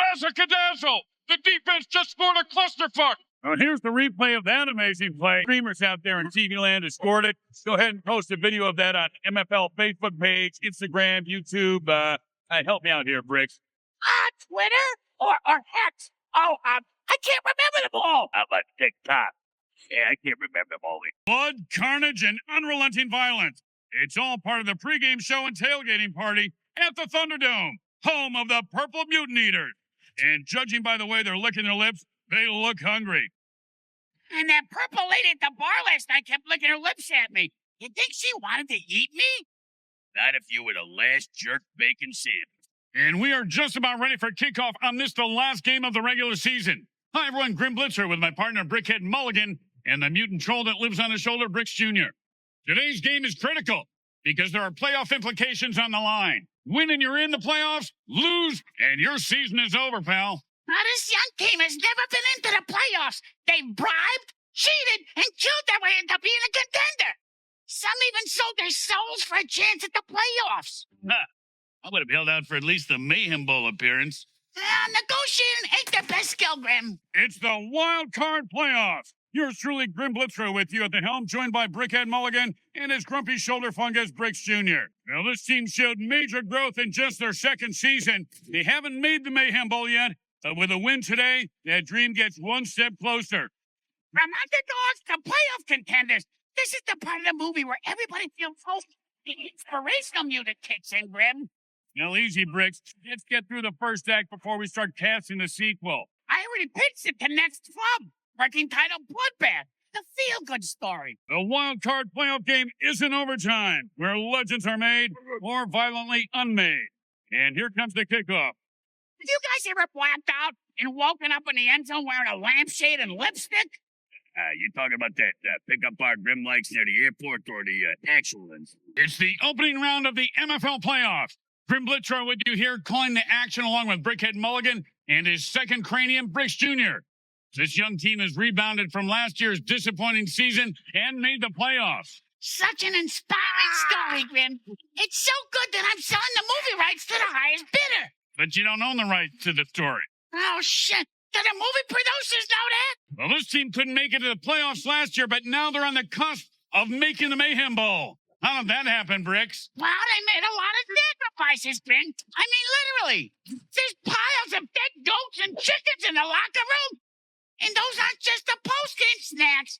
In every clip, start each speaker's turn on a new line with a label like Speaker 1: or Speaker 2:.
Speaker 1: Razzle-cadazzle! The defense just scored a clusterfuck! Well, here's the replay of that amazing play. Streamers out there in TV land have scored it. Go ahead and post a video of that on MFL Facebook page, Instagram, YouTube. Help me out here, Bricks.
Speaker 2: Twitter or X? I can't remember them all.
Speaker 3: How about TikTok? Yeah, I can't remember them all.
Speaker 1: Blood, carnage, and unrelenting violence. It's all part of the pregame show and tailgating party at the Thunderdome, home of the Purple Mutant Eaters. And judging by the way they're licking their lips, they look hungry.
Speaker 2: And that purple lady at the bar last night kept licking her lips at me. You think she wanted to eat me?
Speaker 3: Not if you were the last jerk bacon sandwich.
Speaker 1: And we are just about ready for kickoff on this, the last game of the regular season. Hi, everyone. Grim Blitzer with my partner, Brickhead Mulligan, and the mutant troll that lives on his shoulder, Bricks Jr. Today's game is critical because there are playoff implications on the line. Win and you're in the playoffs, lose, and your season is over, pal.
Speaker 2: Now, this young team has never been into the playoffs. They've bribed, cheated, and killed their way into being a contender. Some even sold their souls for a chance at the playoffs.
Speaker 3: I would have held out for at least the Mayhem Bowl appearance.
Speaker 2: Negotiating ain't their best skill, Grim.
Speaker 1: It's the wild card playoffs. Yours truly, Grim Blitzer, with you at the helm, joined by Brickhead Mulligan and his grumpy shoulder fungus, Bricks Jr. Now, this team showed major growth in just their second season. They haven't made the Mayhem Bowl yet, but with a win today, that dream gets one step closer.
Speaker 2: From underdogs to playoff contenders, this is the part of the movie where everybody feels hope. The inspirational music kicks in, Grim.
Speaker 1: Now, easy, Bricks. Let's get through the first act before we start casting the sequel.
Speaker 2: I already pitched it to Next Club, working title Bloodbath, the feel-good story.
Speaker 1: The wild card playoff game isn't overtime, where legends are made or violently unmade. And here comes the kickoff.
Speaker 2: Have you guys ever blacked out and woken up in the end zone wearing a lampshade and lipstick?
Speaker 3: You're talking about that pickup bar Grim likes near the airport or the actual ones?
Speaker 1: It's the opening round of the MFL playoffs. Grim Blitzer with you here, calling the action along with Brickhead Mulligan and his second cranium, Bricks Jr. This young team has rebounded from last year's disappointing season and made the playoffs.
Speaker 2: Such an inspiring story, Grim. It's so good that I'm selling the movie rights to the highest bidder.
Speaker 1: But you don't own the rights to the story.
Speaker 2: Oh, shit. Do the movie producers know that?
Speaker 1: Well, this team couldn't make it to the playoffs last year, but now they're on the cusp of making the Mayhem Bowl. How did that happen, Bricks?
Speaker 2: Well, they made a lot of sacrifices, Grim. I mean, literally. There's piles of dead goats and chickens in the locker room. And those aren't just the post-game snacks.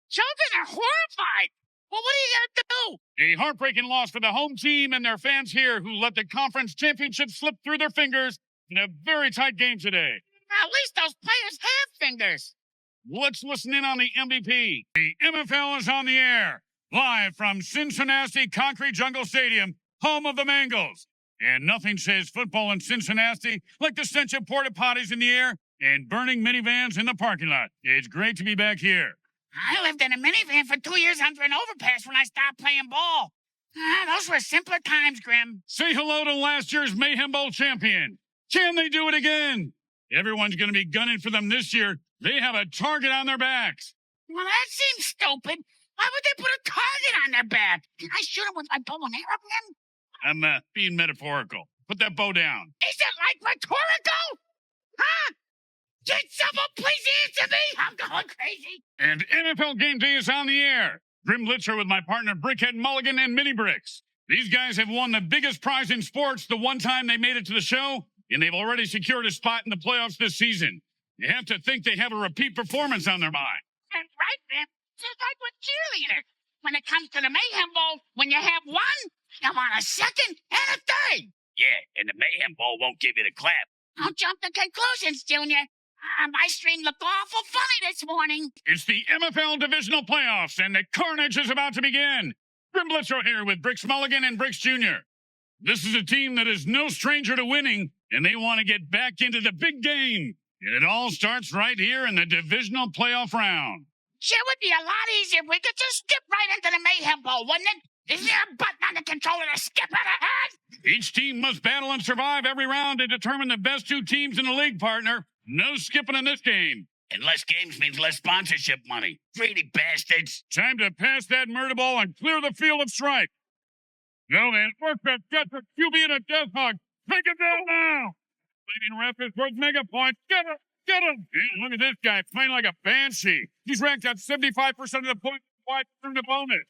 Speaker 2: Children are horrified. Well, what are you going to do?
Speaker 1: A heartbreaking loss for the home team and their fans here who let the conference championship slip through their fingers in a very tight game today.
Speaker 2: At least those players have fingers.
Speaker 1: Let's listen in on the MVP. The MFL is on the air, live from Cincinnati Concrete Jungle Stadium, home of the Mangles. And nothing says football in Cincinnati like the stench of porta potties in the air and burning minivans in the parking lot. It's great to be back here.
Speaker 2: I lived in a minivan for 2 years under an overpass when I stopped playing ball. Those were simpler times, Grim.
Speaker 1: Say hello to last year's Mayhem Bowl champion. Can they do it again? Everyone's going to be gunning for them this year. They have a target on their backs.
Speaker 2: Well, that seems stupid. Why would they put a target on their back? Can I shoot them with my bow and arrow, Grim?
Speaker 1: I'm being metaphorical. Put that bow down.
Speaker 2: Is it like rhetorical? Huh? Did someone please answer me? I'm going crazy.
Speaker 1: And NFL Game Day is on the air. Grim Blitzer with my partner Brickhead Mulligan and Mini Bricks. These guys have won the biggest prize in sports the one time they made it to the show, and they've already secured a spot in the playoffs this season. You have to think they have a repeat performance on their mind.
Speaker 2: That's right, Grim. Just like with cheerleaders. When it comes to the Mayhem Bowl, when you have one, you want a second and a third.
Speaker 3: Yeah, and the Mayhem Bowl won't give you the clap.
Speaker 2: Don't jump to conclusions, Junior. My stream looked awful funny this morning.
Speaker 1: It's the MFL Divisional Playoffs, and the carnage is about to begin. Grim Blitzer here with Bricks Mulligan and Bricks Jr. This is a team that is no stranger to winning, and they want to get back into the big game. And it all starts right here in the Divisional Playoff round.
Speaker 2: Sure would be a lot easier if we could just skip right into the Mayhem Bowl, wouldn't it? Isn't there a button on the controller to skip right ahead?
Speaker 1: Each team must battle and survive every round to determine the best two teams in the league, partner. No skipping in this game.
Speaker 3: And less games means less sponsorship money. Greedy bastards.
Speaker 1: Time to pass that murder ball and clear the field of strife. Go, man. Work that gut for QB and a death hug. Take it down now. Leading ref is worth mega points. Get him! Get him! And look at this guy playing like a banshee. He's ranked at 75% of the points wide from the opponent.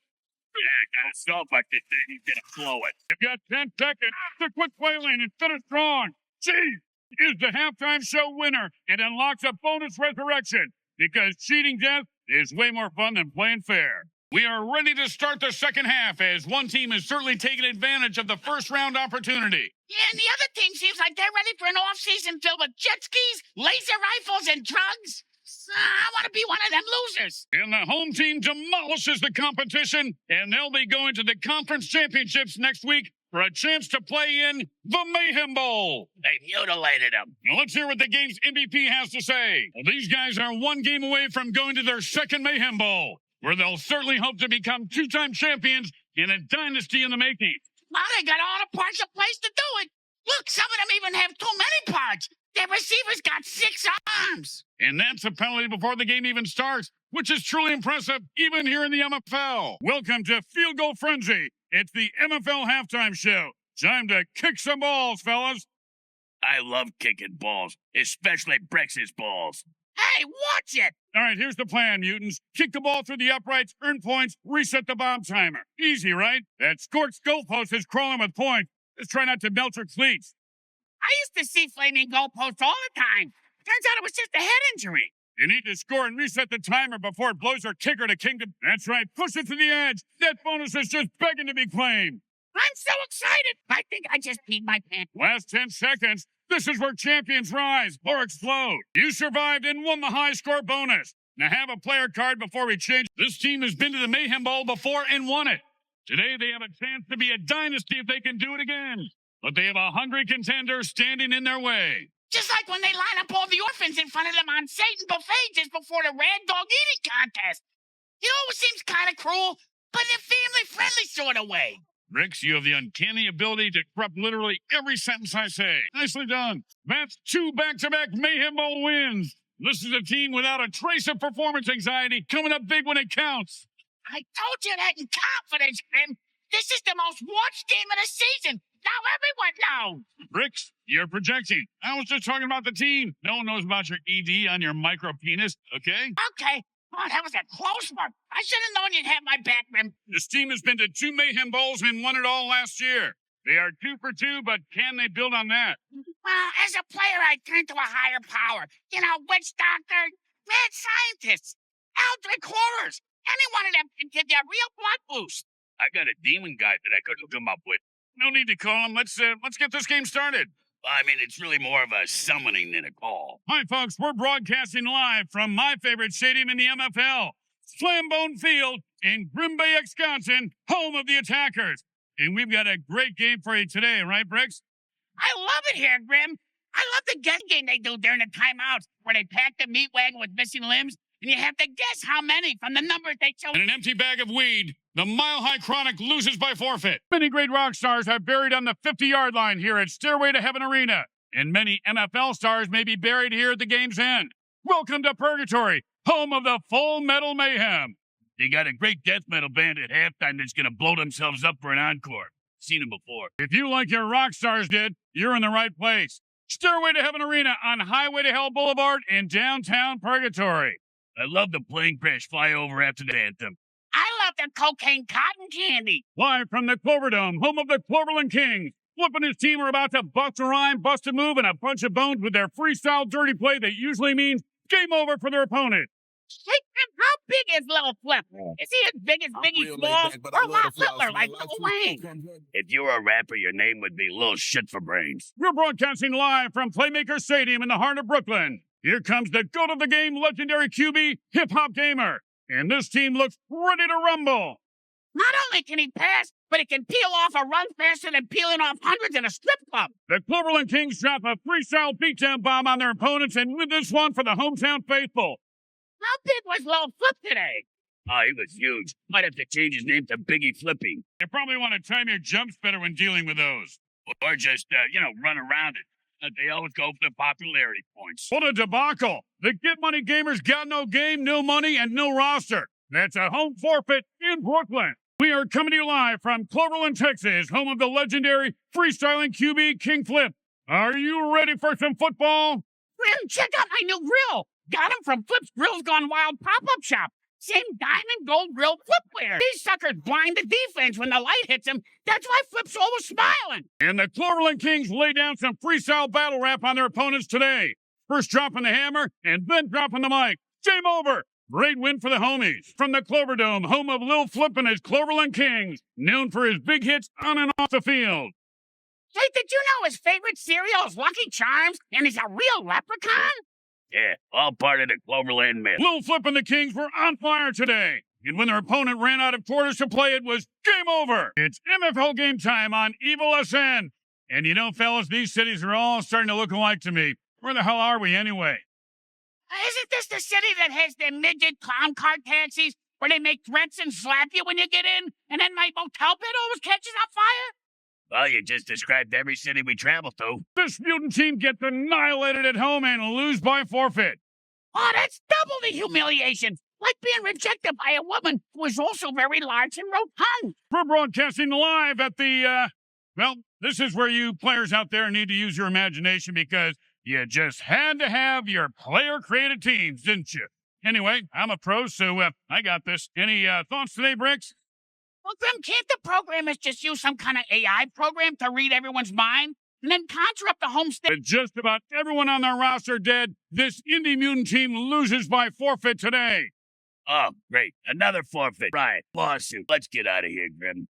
Speaker 3: Yeah, gotta stop like this thing. He's gonna blow it.
Speaker 1: You've got 10 seconds to quit flailing and finish strong. Cheese is the halftime show winner and unlocks a bonus resurrection because cheating death is way more fun than playing fair. We are ready to start the second half as one team is certainly taking advantage of the first round opportunity.
Speaker 2: Yeah, and the other team seems like they're ready for an off-season filled with jet skis, laser rifles, and drugs. I want to be one of them losers.
Speaker 1: And the home team demolishes the competition, and they'll be going to the conference championships next week for a chance to play in the Mayhem Bowl.
Speaker 3: They mutilated him.
Speaker 1: Now let's hear what the game's MVP has to say. Well, these guys are one game away from going to their second Mayhem Bowl, where they'll certainly hope to become two-time champions in a dynasty in the making.
Speaker 2: Well, they got all the parts in place to do it. Look, some of them even have too many parts. Their receivers got 6 arms.
Speaker 1: And that's a penalty before the game even starts, which is truly impressive, even here in the MFL. Welcome to Field Goal Frenzy. It's the MFL halftime show. Time to kick some balls, fellas.
Speaker 3: I love kicking balls, especially Brex's balls.
Speaker 2: Hey, watch it.
Speaker 1: All right, here's the plan, mutants. Kick the ball through the uprights, earn points, reset the bomb timer. Easy, right? That scorched goalpost is crawling with points. Just try not to melt your cleats.
Speaker 2: I used to see flaming goalposts all the time. Turns out it was just a head injury.
Speaker 1: You need to score and reset the timer before it blows your kicker to kingdom. That's right. Push it to the edge. That bonus is just begging to be claimed.
Speaker 2: I'm so excited. I think I just peed my pants.
Speaker 1: Last 10 seconds. This is where champions rise or explode. You survived and won the high score bonus. Now have a player card before we change. This team has been to the Mayhem Bowl before and won it. Today they have a chance to be a dynasty if they can do it again. But they have a hungry contender standing in their way.
Speaker 2: Just like when they line up all the orphans in front of them on Satan Buffet just before the Rad Dog Eating Contest. It always seems kind of cruel, but in a family-friendly sort of way.
Speaker 1: Ricks, you have the uncanny ability to corrupt literally every sentence I say. Nicely done. That's 2 back-to-back Mayhem Bowl wins. This is a team without a trace of performance anxiety, coming up big when it counts.
Speaker 2: I told you that in confidence, Grim. This is the most watched game of the season. Now everyone knows.
Speaker 1: Ricks, you're projecting. I was just talking about the team. No one knows about your ED on your micro penis, okay?
Speaker 2: Okay. Oh, that was a close one. I should have known you'd have my back, Grim.
Speaker 1: This team has been to 2 Mayhem Bowls and won it all last year. They are 2 for 2, but can they build on that?
Speaker 2: Well, as a player, I turn to a higher power. You know, witch doctor, mad scientists, eldritch horrors. Any one of them can give you a real blood boost.
Speaker 3: I got a demon guy that I could hook him up with.
Speaker 1: No need to call him. Let's get this game started.
Speaker 3: I mean, it's really more of a summoning than a call.
Speaker 1: Hi, folks. We're broadcasting live from my favorite stadium in the MFL, Slambone Field in Green Bay, Wisconsin, home of the Attackers. And we've got a great game for you today, right, Bricks?
Speaker 2: I love it here, Grim. I love the guess game they do during the timeouts, where they pack the meat wagon with missing limbs, and you have to guess how many from the numbers they chose.
Speaker 1: In an empty bag of weed, the Mile High Chronic loses by forfeit. Many great rock stars are buried on the 50-yard line here at Stairway to Heaven Arena, and many MFL stars may be buried here at the game's end. Welcome to Purgatory, home of the Full Metal Mayhem.
Speaker 3: They got a great death metal band at halftime that's gonna blow themselves up for an encore. Seen them before.
Speaker 1: If you like your rock stars did, you're in the right place. Stairway to Heaven Arena on Highway to Hell Boulevard in downtown Purgatory.
Speaker 3: I love the plane crash flyover after the anthem.
Speaker 2: I love the cocaine cotton candy.
Speaker 1: Live from the Cloverdome, home of the Cloverland Kings. Flip and his team are about to bust a rhyme, bust a move, and a bunch of bones with their freestyle dirty play that usually means game over for their opponent.
Speaker 2: Hey, Grim, how big is Little Flip? Is he as big as Biggie Smalls or Lil Hitler like Lil Wayne?
Speaker 3: If you were a rapper, your name would be Lil Shit for Brains.
Speaker 1: We're broadcasting live from Playmaker Stadium in the heart of Brooklyn. Here comes the goat of the game, legendary QB, Hip Hop Gamer. And this team looks ready to rumble.
Speaker 2: Not only can he pass, but he can peel off a run faster than peeling off hundreds in a strip club.
Speaker 1: The Cloverland Kings drop a freestyle beatdown bomb on their opponents and win this one for the hometown faithful.
Speaker 2: How big was Lil Flip today?
Speaker 3: Oh, he was huge. Might have to change his name to Biggie Flippy.
Speaker 1: You probably want to time your jumps better when dealing with those.
Speaker 3: Or just, run around it. They always go for the popularity points.
Speaker 1: What a debacle. The Get Money Gamers got no game, no money, and no roster. That's a home forfeit in Brooklyn. We are coming to you live from Cloverland, Texas, home of the legendary freestyling QB King Flip. Are you ready for some football?
Speaker 2: Grim, check out my new grill. Got him from Flip's Grills Gone Wild pop-up shop. Same diamond gold grill Flipware. These suckers blind the defense when the light hits them. That's why Flip's always smiling.
Speaker 1: And the Cloverland Kings lay down some freestyle battle rap on their opponents today. First dropping the hammer and then dropping the mic. Game over. Great win for the homies. From the Cloverdome, home of Lil Flip and his Cloverland Kings, known for his big hits on and off the field.
Speaker 2: Hey, did you know his favorite cereal is Lucky Charms and he's a real leprechaun?
Speaker 3: Yeah, all part of the Cloverland myth.
Speaker 1: Lil Flip and the Kings were on fire today. And when their opponent ran out of quarters to play, it was game over. It's MFL game time on Evil SN. And you know, fellas, these cities are all starting to look alike to me. Where the hell are we anyway?
Speaker 2: Isn't this the city that has the midget clown car taxis where they make threats and slap you when you get in, and then my motel bed always catches on fire?
Speaker 3: Well, you just described every city we travel to.
Speaker 1: This mutant team gets annihilated at home and lose by forfeit.
Speaker 2: Oh, that's double the humiliation. Like being rejected by a woman who is also very large and rotund.
Speaker 1: We're broadcasting live at the, well, this is where you players out there need to use your imagination because you just had to have your player-created teams, didn't you? Anyway, I'm a pro, so I got this. Any thoughts today, Bricks?
Speaker 2: Well, Grim, can't the programmers just use some kind of AI program to read everyone's mind and then conjure up the homestead?
Speaker 1: With just about everyone on their roster dead, this indie mutant team loses by forfeit today.
Speaker 3: Oh, great. Another forfeit. Right. Lawsuit. Let's get out of here, Grim.